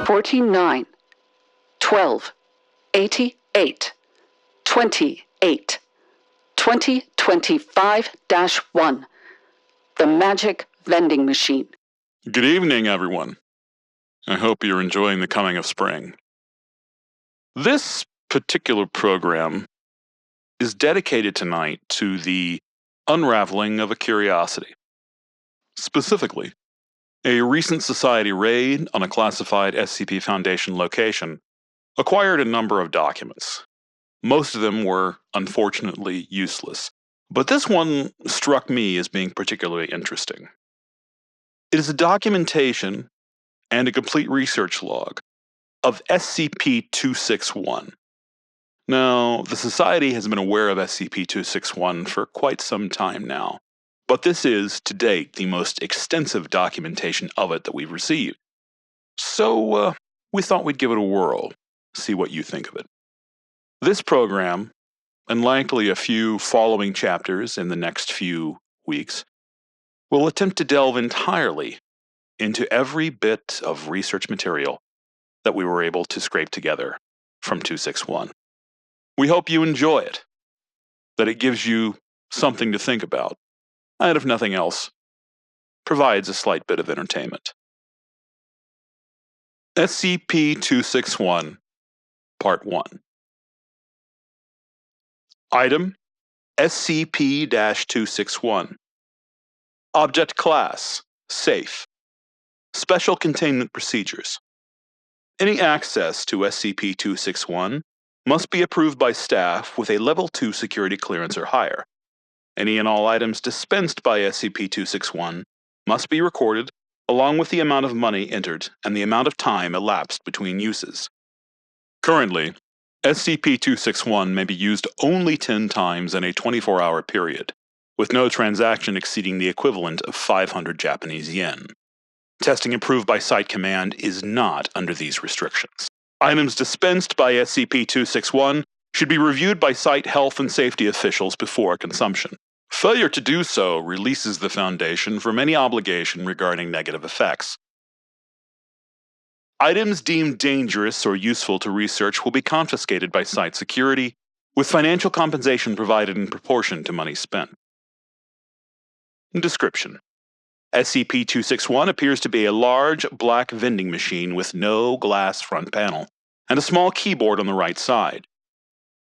49, 12, 88, 28, 2025-1. The Magic Vending Machine. Good evening, everyone. I hope you're enjoying the coming of spring. This particular program is dedicated tonight to the unraveling of a curiosity. Specifically, a recent Society raid on a classified SCP Foundation location acquired a number of documents. Most of them were unfortunately useless, but this one struck me as being particularly interesting. It is a documentation and a complete research log of SCP-261. Now, the Society has been aware of SCP-261 for quite some time now, but this is, to date, the most extensive documentation of it that we've received. So, we thought we'd give it a whirl, see what you think of it. This program, and likely a few following chapters in the next few weeks, will attempt to delve entirely into every bit of research material that we were able to scrape together from 261. We hope you enjoy it, that it gives you something to think about, and if nothing else, provides a slight bit of entertainment. SCP-261, Part 1. Item SCP-261. Object Class Safe. Special Containment Procedures. Any access to SCP-261 must be approved by staff with a Level 2 security clearance or higher. Any and all items dispensed by SCP-261 must be recorded along with the amount of money entered and the amount of time elapsed between uses. Currently, SCP-261 may be used only 10 times in a 24-hour period, with no transaction exceeding the equivalent of 500 Japanese yen. Testing approved by Site Command is not under these restrictions. Items dispensed by SCP-261 should be reviewed by Site health and safety officials before consumption. Failure to do so releases the Foundation from any obligation regarding negative effects. Items deemed dangerous or useful to research will be confiscated by Site security, with financial compensation provided in proportion to money spent. Description: SCP-261 appears to be a large, black vending machine with no glass front panel, and a small keyboard on the right side.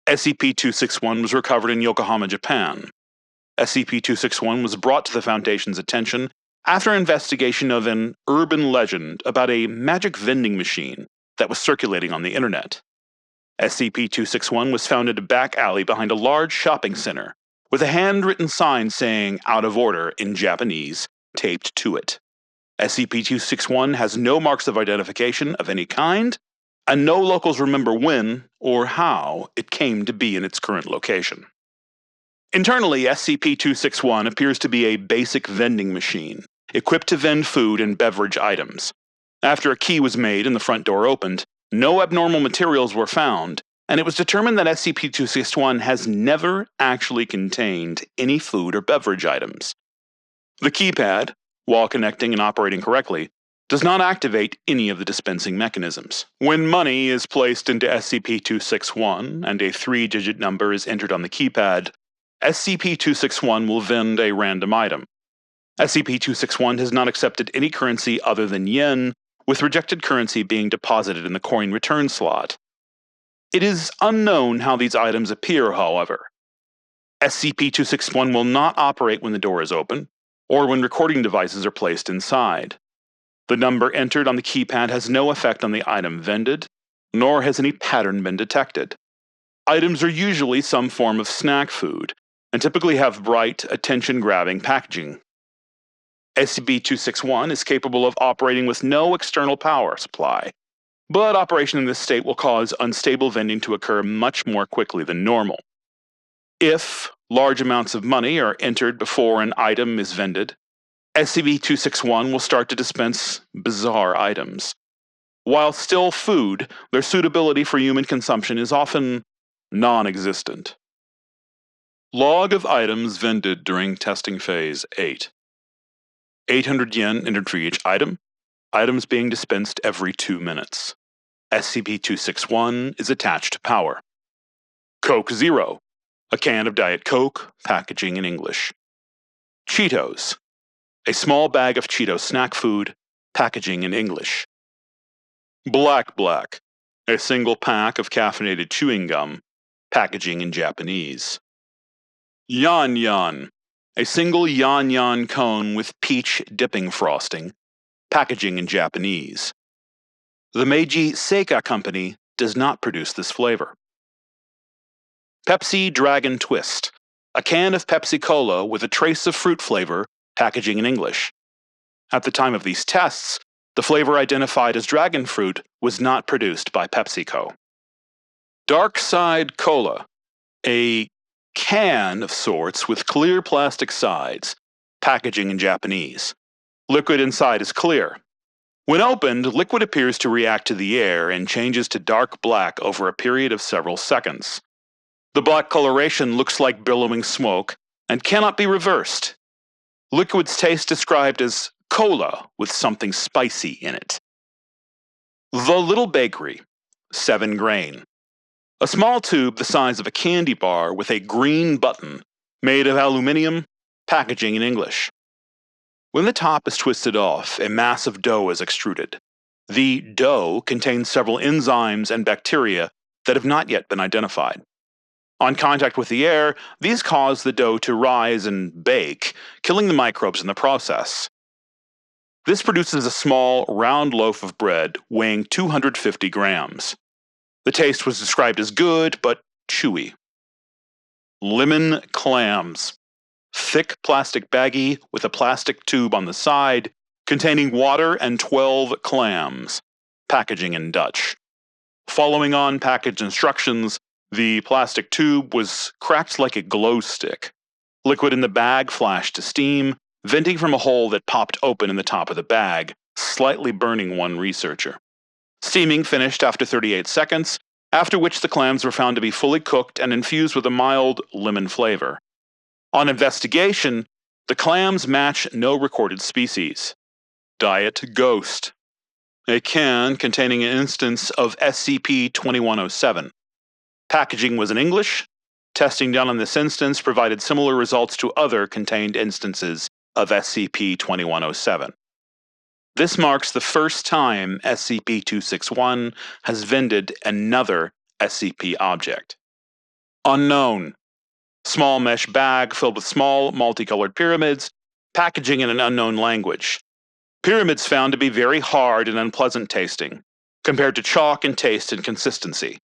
SCP-261 was recovered in Yokohama, Japan. SCP-261 was brought to the Foundation's attention after investigation of an urban legend about a magic vending machine that was circulating on the internet. SCP-261 was found in a back alley behind a large shopping center, with a handwritten sign saying "out of order" in Japanese taped to it. SCP-261 has no marks of identification of any kind, and no locals remember when or how it came to be in its current location. Internally, SCP-261 appears to be a basic vending machine, equipped to vend food and beverage items. After a key was made and the front door opened, no abnormal materials were found, and it was determined that SCP-261 has never actually contained any food or beverage items. The keypad, while connecting and operating correctly, does not activate any of the dispensing mechanisms. When money is placed into SCP-261 and a 3-digit number is entered on the keypad, SCP-261 will vend a random item. SCP-261 has not accepted any currency other than yen, with rejected currency being deposited in the coin return slot. It is unknown how these items appear, however. SCP-261 will not operate when the door is open, or when recording devices are placed inside. The number entered on the keypad has no effect on the item vended, nor has any pattern been detected. Items are usually some form of snack food, and typically have bright, attention-grabbing packaging. SCP-261 is capable of operating with no external power supply, but operation in this state will cause unstable vending to occur much more quickly than normal. If large amounts of money are entered before an item is vended, SCP-261 will start to dispense bizarre items. While still food, their suitability for human consumption is often non-existent. Log of items vended during testing phase 8. 800 yen entered for each item, items being dispensed every 2 minutes. SCP-261 is attached to power. Coke Zero, a can of Diet Coke, packaging in English. Cheetos, a small bag of Cheetos snack food, packaging in English. Black Black, a single pack of caffeinated chewing gum, packaging in Japanese. Yan Yan, a single Yan Yan cone with peach dipping frosting, packaging in Japanese. The Meiji Seika Company does not produce this flavor. Pepsi Dragon Twist, a can of Pepsi Cola with a trace of fruit flavor, packaging in English. At the time of these tests, the flavor identified as dragon fruit was not produced by PepsiCo. Dark Side Cola, a can of sorts with clear plastic sides, packaging in Japanese. Liquid inside is clear. When opened, liquid appears to react to the air and changes to dark black over a period of several seconds. The black coloration looks like billowing smoke and cannot be reversed. Liquid's taste described as cola with something spicy in it. The Little Bakery, 7 grain. A small tube the size of a candy bar with a green button, made of aluminium, packaging in English. When the top is twisted off, a mass of dough is extruded. The dough contains several enzymes and bacteria that have not yet been identified. On contact with the air, these cause the dough to rise and bake, killing the microbes in the process. This produces a small, round loaf of bread weighing 250 grams. The taste was described as good, but chewy. Lemon clams. Thick plastic baggie with a plastic tube on the side, containing water and 12 clams. Packaging in Dutch. Following on package instructions, the plastic tube was cracked like a glow stick. Liquid in the bag flashed to steam, venting from a hole that popped open in the top of the bag, slightly burning one researcher. Steaming finished after 38 seconds, after which the clams were found to be fully cooked and infused with a mild lemon flavor. On investigation, the clams match no recorded species. Diet Ghost. A can containing an instance of SCP-2107. Packaging was in English. Testing done on this instance provided similar results to other contained instances of SCP-2107. This marks the first time SCP-261 has vended another SCP object. Unknown. Small mesh bag filled with small, multicolored pyramids, packaging in an unknown language. Pyramids found to be very hard and unpleasant tasting, compared to chalk in taste and consistency.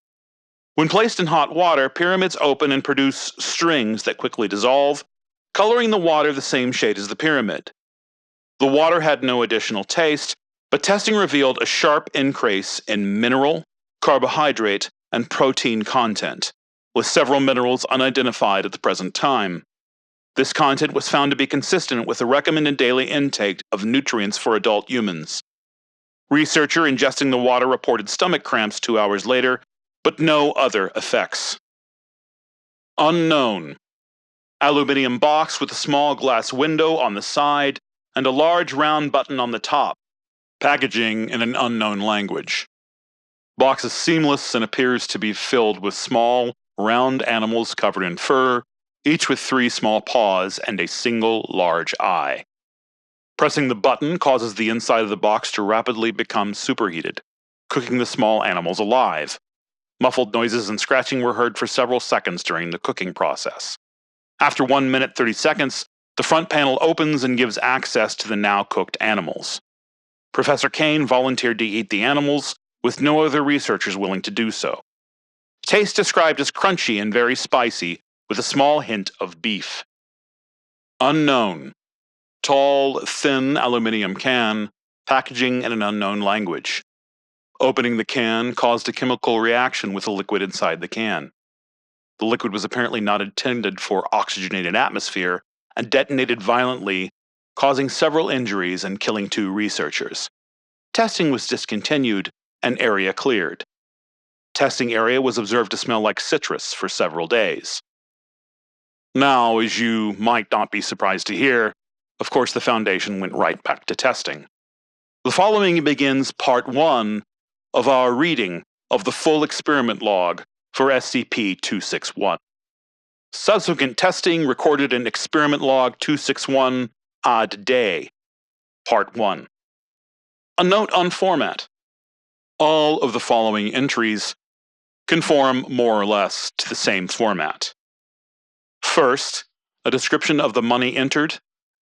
When placed in hot water, pyramids open and produce strings that quickly dissolve, coloring the water the same shade as the pyramid. The water had no additional taste, but testing revealed a sharp increase in mineral, carbohydrate, and protein content, with several minerals unidentified at the present time. This content was found to be consistent with the recommended daily intake of nutrients for adult humans. Researcher ingesting the water reported stomach cramps 2 hours later, but no other effects. Unknown. Aluminium box with a small glass window on the side and a large round button on the top. Packaging in an unknown language. Box is seamless and appears to be filled with small, round animals covered in fur, each with 3 small paws and a single large eye. Pressing the button causes the inside of the box to rapidly become superheated, cooking the small animals alive. Muffled noises and scratching were heard for several seconds during the cooking process. After 1 minute 30 seconds, the front panel opens and gives access to the now cooked animals. Professor Kane volunteered to eat the animals, with no other researchers willing to do so. Taste described as crunchy and very spicy, with a small hint of beef. Unknown. Tall, thin aluminum can, packaging in an unknown language. Opening the can caused a chemical reaction with the liquid inside the can. The liquid was apparently not intended for oxygenated atmosphere and detonated violently, causing several injuries and killing 2 researchers. Testing was discontinued and area cleared. Testing area was observed to smell like citrus for several days. Now, as you might not be surprised to hear, of course the Foundation went right back to testing. The following begins Part 1 of our reading of the full experiment log for SCP-261. Subsequent testing recorded in Experiment Log 261 Odd Day, Part 1. A note on format. All of the following entries conform more or less to the same format. First, a description of the money entered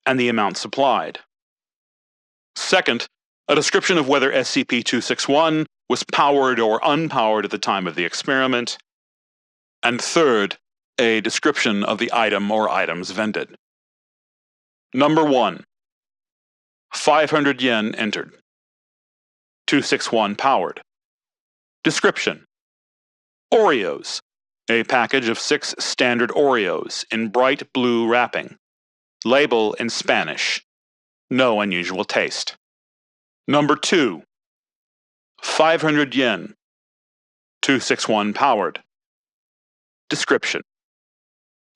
and the amount supplied. Second, a description of whether SCP-261 was powered or unpowered at the time of the experiment. And third, a description of the item or items vended. Number 1. 500 yen entered. 261 powered. Description: Oreos. A package of 6 standard Oreos in bright blue wrapping. Label in Spanish. No unusual taste. Number 2. 500 yen. 261 powered. Description: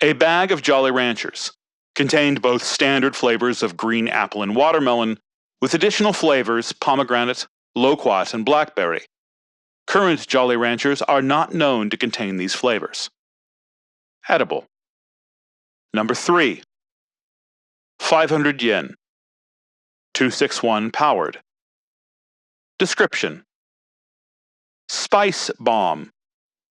A bag of Jolly Ranchers. Contained both standard flavors of green apple and watermelon, with additional flavors pomegranate, loquat, and blackberry. Current Jolly Ranchers are not known to contain these flavors. Edible. Number 3. 500 yen. 261 powered. Description: Spice Bomb.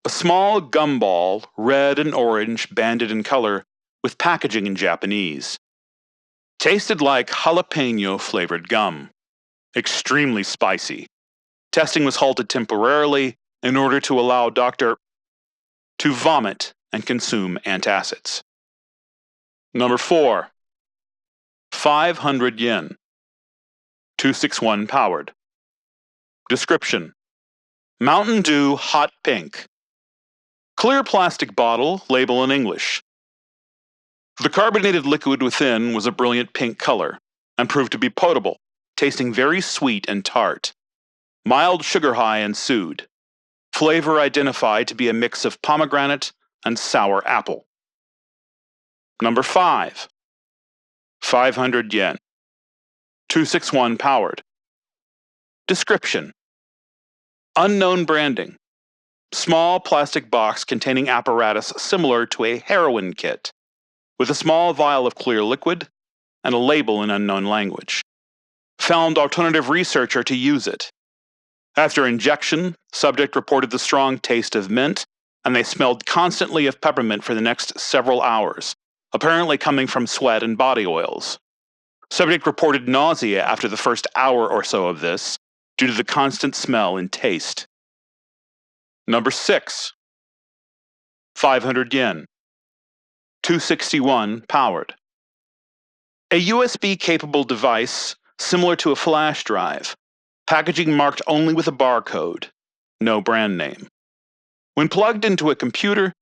A small gumball, red and orange, banded in color, with packaging in Japanese. Tasted like jalapeno-flavored gum. Extremely spicy. Testing was halted temporarily in order to allow Dr. to vomit and consume antacids. Number 4. 500 yen. 261 powered. Description: Mountain Dew Hot Pink. Clear plastic bottle, label in English. The carbonated liquid within was a brilliant pink color and proved to be potable, tasting very sweet and tart. Mild sugar high ensued. Flavor identified to be a mix of pomegranate and sour apple. Number 5. 500 yen. 261 powered. Description: Unknown branding. Small plastic box containing apparatus similar to a heroin kit, with a small vial of clear liquid and a label in unknown language. Found alternative researcher to use it. After injection, subject reported the strong taste of mint, and they smelled constantly of peppermint for the next several hours, apparently coming from sweat and body oils. Subject reported nausea after the first hour or so of this, due to the constant smell and taste. Number 6. 500 yen. 261 powered. A USB-capable device similar to a flash drive. Packaging marked only with a barcode. No brand name. When plugged into a computer,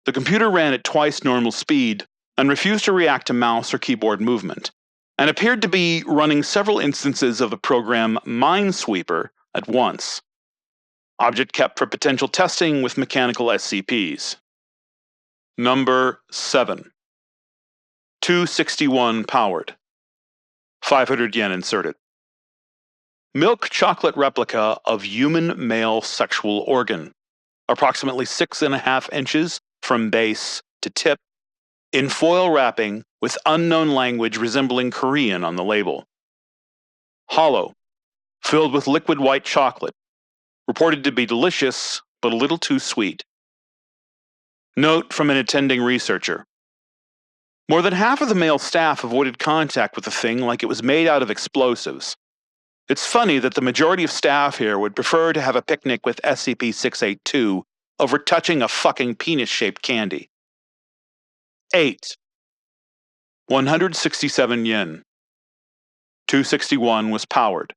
the computer ran at twice normal speed and refused to react to mouse or keyboard movement, and appeared to be running several instances of the program Minesweeper at once. Object kept for potential testing with mechanical SCPs. Number 7. 261 powered. 500 yen inserted. Milk chocolate replica of human male sexual organ, approximately 6.5 inches from base to tip, in foil wrapping with unknown language resembling Korean on the label. Hollow, filled with liquid white chocolate, reported to be delicious, but a little too sweet. Note from an attending researcher: More than half of the male staff avoided contact with the thing like it was made out of explosives. It's funny that the majority of staff here would prefer to have a picnic with SCP-682 over touching a fucking penis-shaped candy. 8. 167 yen. 261 was powered.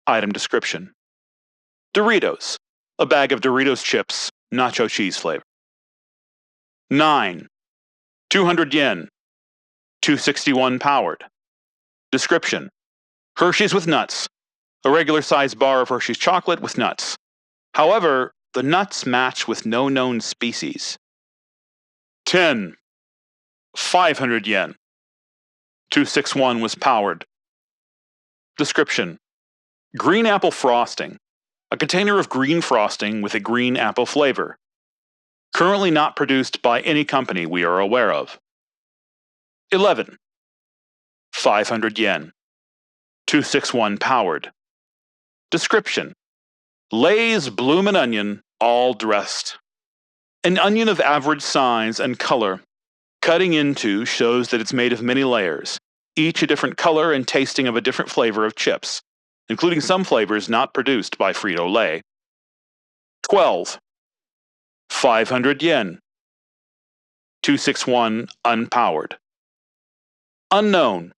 Item description: Doritos. A bag of Doritos chips, nacho cheese flavor. 9. 200 yen. 261 powered. Description: Hershey's with nuts. A regular sized bar of Hershey's chocolate with nuts. However, the nuts match with no known species. 10. 500 yen. 261 was powered. Description: Green apple frosting. A container of green frosting with a green apple flavor. Currently not produced by any company we are aware of. 11. 500 yen. 261 powered. Description: Lay's bloomin' onion, all dressed. An onion of average size and color. Cutting into shows that it's made of many layers, each a different color and tasting of a different flavor of chips, including some flavors not produced by Frito-Lay. 12. 500 yen. 261 unpowered. Unknown.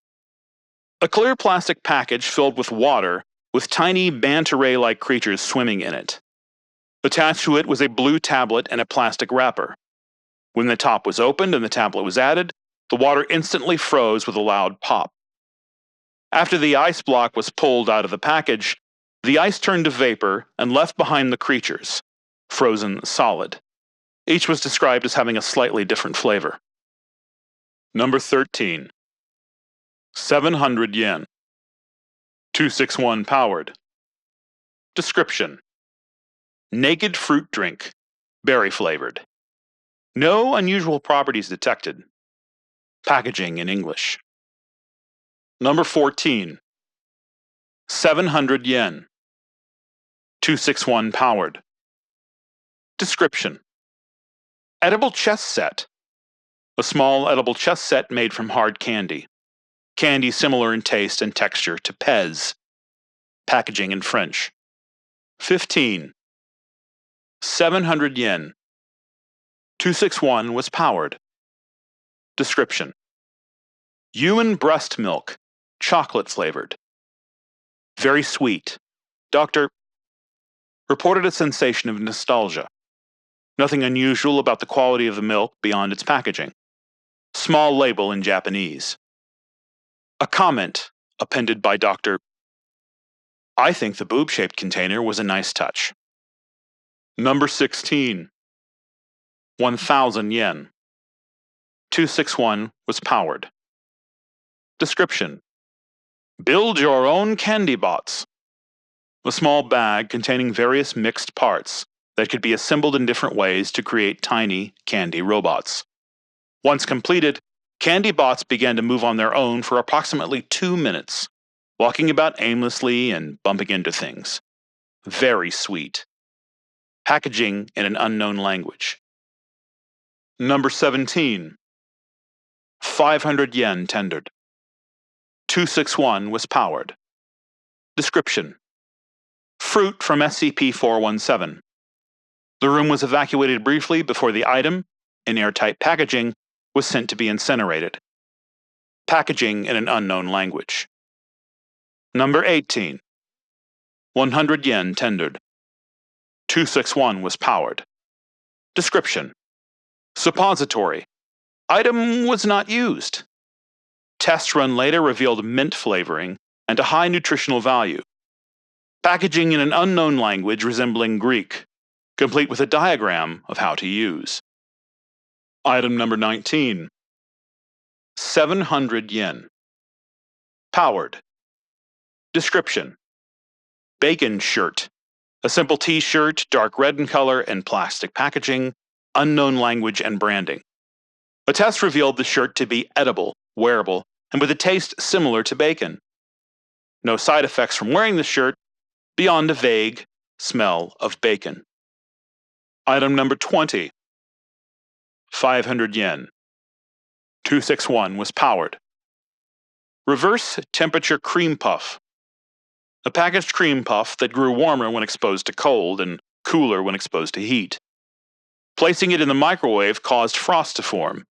A clear plastic package filled with water with tiny manta ray-like creatures swimming in it. Attached to it was a blue tablet and a plastic wrapper. When the top was opened and the tablet was added, the water instantly froze with a loud pop. After the ice block was pulled out of the package, the ice turned to vapor and left behind the creatures, frozen solid. Each was described as having a slightly different flavor. Number 13. 700 yen. 261 powered. Description: Naked fruit drink, berry flavored. No unusual properties detected. Packaging in English. Number 14. 700 yen. 261 powered. Description: Edible chess set. A small edible chess set made from hard candy. Candy similar in taste and texture to Pez. Packaging in French. 15. 700 yen. 261 was powered. Description: Human breast milk, chocolate flavored. Very sweet. Doctor reported a sensation of nostalgia. Nothing unusual about the quality of the milk beyond its packaging. Small label in Japanese. A comment appended by Dr. I think the boob-shaped container was a nice touch. Number 16. 1,000 yen. 261 was powered. Description: Build your own candy bots. A small bag containing various mixed parts that could be assembled in different ways to create tiny candy robots. Once completed, candy bots began to move on their own for approximately 2 minutes, walking about aimlessly and bumping into things. Very sweet. Packaging in an unknown language. Number 17. 500 yen tendered. 261 was powered. Description: Fruit from SCP-417. The room was evacuated briefly before the item, in airtight packaging, was sent to be incinerated. Packaging in an unknown language. Number 18. 100 yen tendered. 261 was powered. Description: Suppository. Item was not used. Tests run later revealed mint flavoring and a high nutritional value. Packaging in an unknown language resembling Greek, complete with a diagram of how to use. Item number 19. 700 yen. Powered. Description: Bacon shirt. A simple t-shirt, dark red in color and plastic packaging, unknown language and branding. A test revealed the shirt to be edible, wearable, and with a taste similar to bacon. No side effects from wearing the shirt, beyond a vague smell of bacon. Item number 20. 500 yen. 261 was powered. Reverse temperature cream puff. A packaged cream puff that grew warmer when exposed to cold and cooler when exposed to heat. Placing it in the microwave caused frost to form.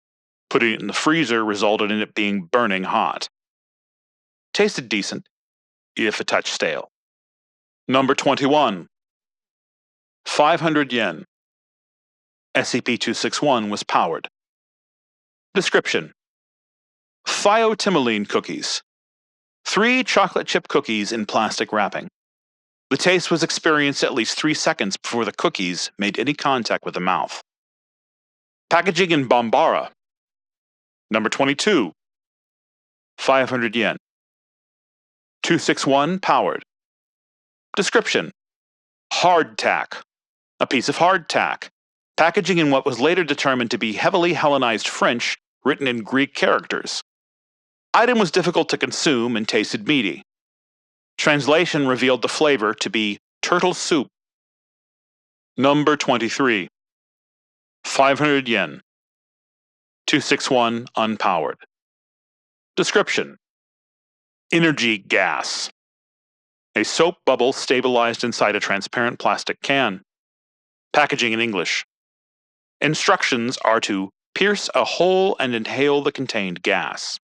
Putting it in the freezer resulted in it being burning hot. Tasted decent, if a touch stale. Number 21. 500 yen. SCP-261 was powered. Description: Thiotimuline cookies. 3 chocolate chip cookies in plastic wrapping. The taste was experienced at least 3 seconds before the cookies made any contact with the mouth. Packaging in Bombara. Number 22. 500 yen. 261 powered. Description: hardtack. A piece of hardtack. Packaging in what was later determined to be heavily Hellenized French written in Greek characters. Item was difficult to consume and tasted meaty. Translation revealed the flavor to be turtle soup. Number 23. 500 yen. 261 unpowered. Description: energy gas. A soap bubble stabilized inside a transparent plastic can. Packaging in English. Instructions are to pierce a hole and inhale the contained gas.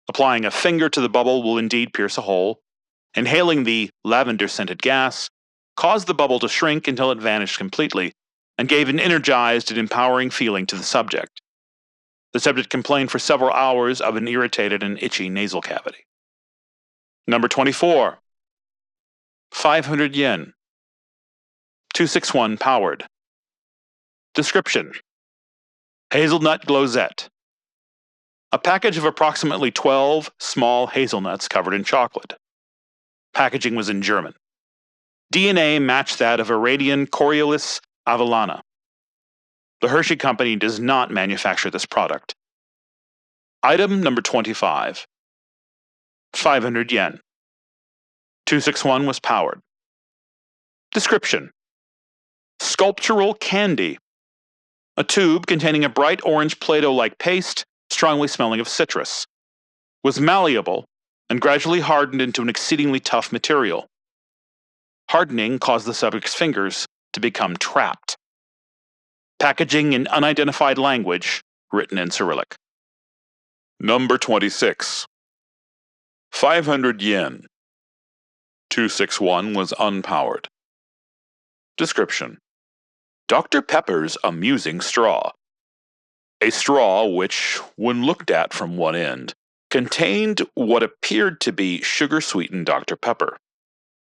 Applying a finger to the bubble will indeed pierce a hole. Inhaling the lavender-scented gas caused the bubble to shrink until it vanished completely and gave an energized and empowering feeling to the subject. The subject complained for several hours of an irritated and itchy nasal cavity. Number 24. 500 yen. 261 powered. Description: hazelnut glosette. A package of approximately 12 small hazelnuts covered in chocolate. Packaging was in German. DNA matched that of Irradian Coriolis avellana. The Hershey Company does not manufacture this product. Item number 25. 500 yen. 261 was powered. Description: sculptural candy. A tube containing a bright orange Play-Doh-like paste, strongly smelling of citrus. Was malleable and gradually hardened into an exceedingly tough material. Hardening caused the subject's fingers to become trapped. Packaging in unidentified language, written in Cyrillic. Number 26. 500 yen. 261 was unpowered. Description: Dr. Pepper's amusing straw. A straw which, when looked at from one end, contained what appeared to be sugar-sweetened Dr. Pepper.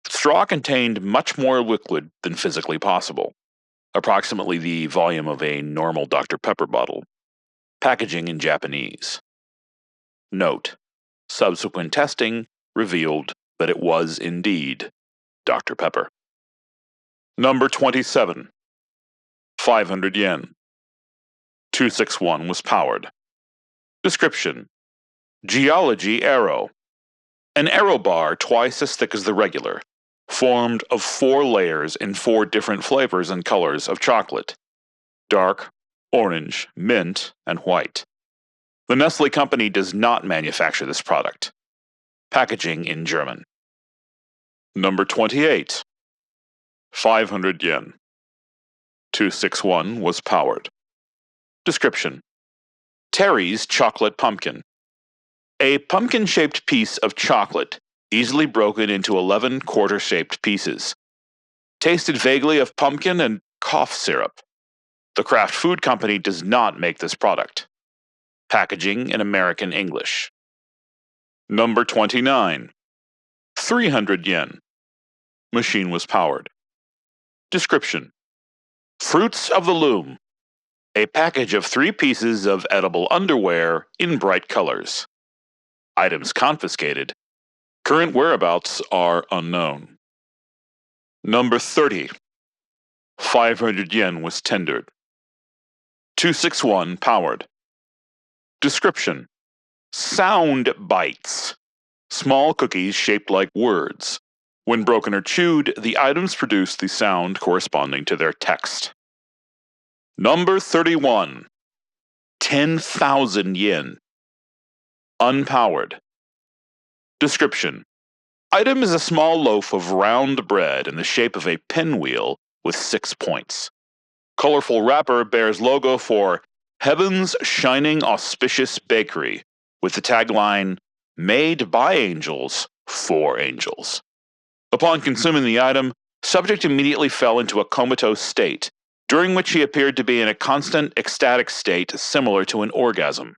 The straw contained much more liquid than physically possible, approximately the volume of a normal Dr. Pepper bottle. Packaging in Japanese. Note: subsequent testing revealed that it was indeed Dr. Pepper. Number 27. 500 yen. 261 was powered. Description: geology arrow. An arrow bar twice as thick as the regular, formed of 4 layers in 4 different flavors and colors of chocolate: dark, orange, mint, and white. The Nestle Company does not manufacture this product. Packaging in German. Number 28. 500 yen. 261 was powered. Description: Terry's chocolate pumpkin. A pumpkin-shaped piece of chocolate, easily broken into 11 quarter-shaped pieces. Tasted vaguely of pumpkin and cough syrup. The Kraft Food Company does not make this product. Packaging in American English. Number 29. 300 yen. Machine was powered. Description: fruits of the loom. A package of 3 pieces of edible underwear in bright colors. Items confiscated. Current whereabouts are unknown. Number 30. 500 yen was tendered. 261 powered. Description: sound bites. Small cookies shaped like words. When broken or chewed, the items produce the sound corresponding to their text. Number 31. 10,000 yen. Unpowered. Description: item is a small loaf of round bread in the shape of a pinwheel with 6 points. Colorful wrapper bears logo for Heaven's Shining Auspicious Bakery with the tagline, made by angels for angels. Upon consuming the item, subject immediately fell into a comatose state, during which he appeared to be in a constant ecstatic state similar to an orgasm.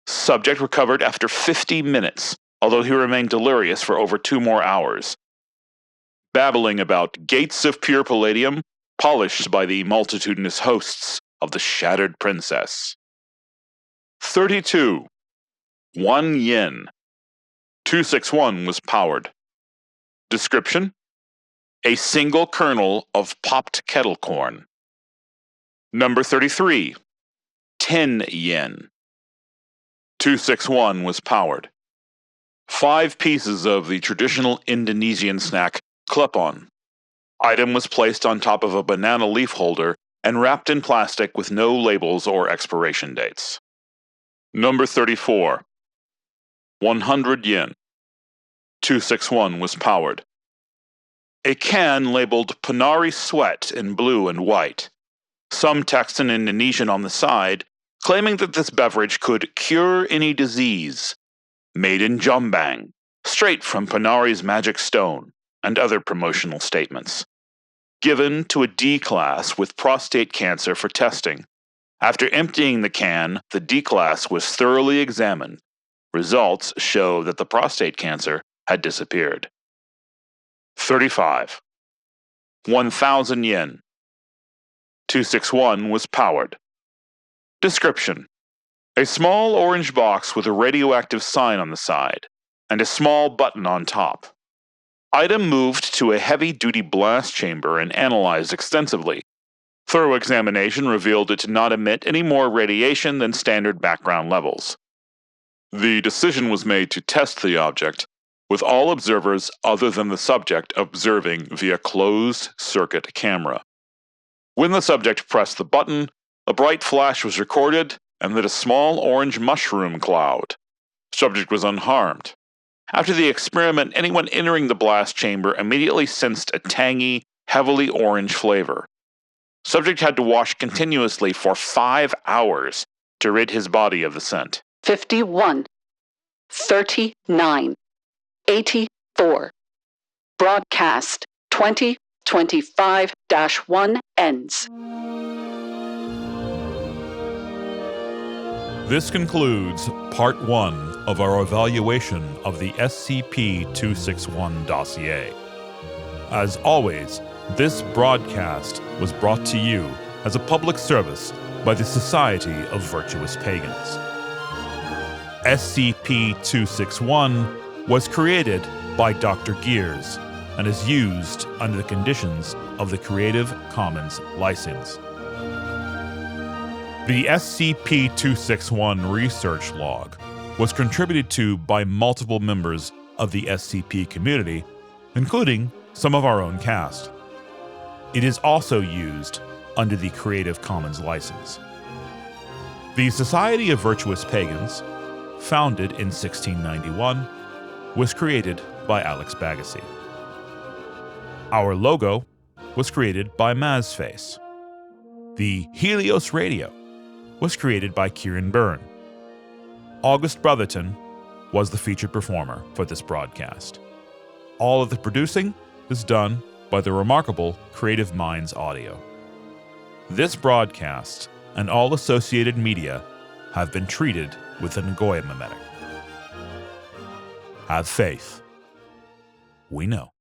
Subject recovered after 50 minutes, although he remained delirious for over 2 more hours. Babbling about gates of pure palladium, polished by the multitudinous hosts of the Shattered Princess. 32. 1 yen. 261 was powered. Description: a single kernel of popped kettle corn. Number 33, 10 yen. 261 was powered. 5 pieces of the traditional Indonesian snack klepon. Item was placed on top of a banana leaf holder and wrapped in plastic with no labels or expiration dates. Number 34, 100 yen. 261 was powered. A can labeled Ponari Sweat in blue and white. Some text in Indonesian on the side, claiming that this beverage could cure any disease. Made in Jombang, straight from Ponari's magic stone, and other promotional statements. Given to a D class with prostate cancer for testing. After emptying the can, the D class was thoroughly examined. Results show that the prostate cancer had disappeared. 35. 1,000 yen. 261 was powered. Description: a small orange box with a radioactive sign on the side, and a small button on top. Item moved to a heavy-duty blast chamber and analyzed extensively. Thorough examination revealed it to not emit any more radiation than standard background levels. The decision was made to test the object, with all observers other than the subject observing via closed-circuit camera. When the subject pressed the button, a bright flash was recorded and lit a small orange mushroom cloud. Subject was unharmed. After the experiment, anyone entering the blast chamber immediately sensed a tangy, heavily orange flavor. Subject had to wash continuously for 5 hours to rid his body of the scent. 51, 39, 84. Broadcast 2025-1 ends. This concludes Part 1 of our evaluation of the SCP-261 dossier. As always, this broadcast was brought to you as a public service by the Society of Virtuous Pagans. SCP-261 was created by Dr. Gears and is used under the conditions of the Creative Commons license. The SCP-261 research log was contributed to by multiple members of the SCP community, including some of our own cast. It is also used under the Creative Commons license. The Society of Virtuous Pagans, founded in 1691, was created by Alex Bagassi. Our logo was created by Mazface. The Helios Radio was created by Kieran Byrne. August Brotherton was the featured performer for this broadcast. All of the producing is done by the remarkable Creative Minds Audio. This broadcast and all associated media have been treated with a Nagoya mimetic. Have faith. We know.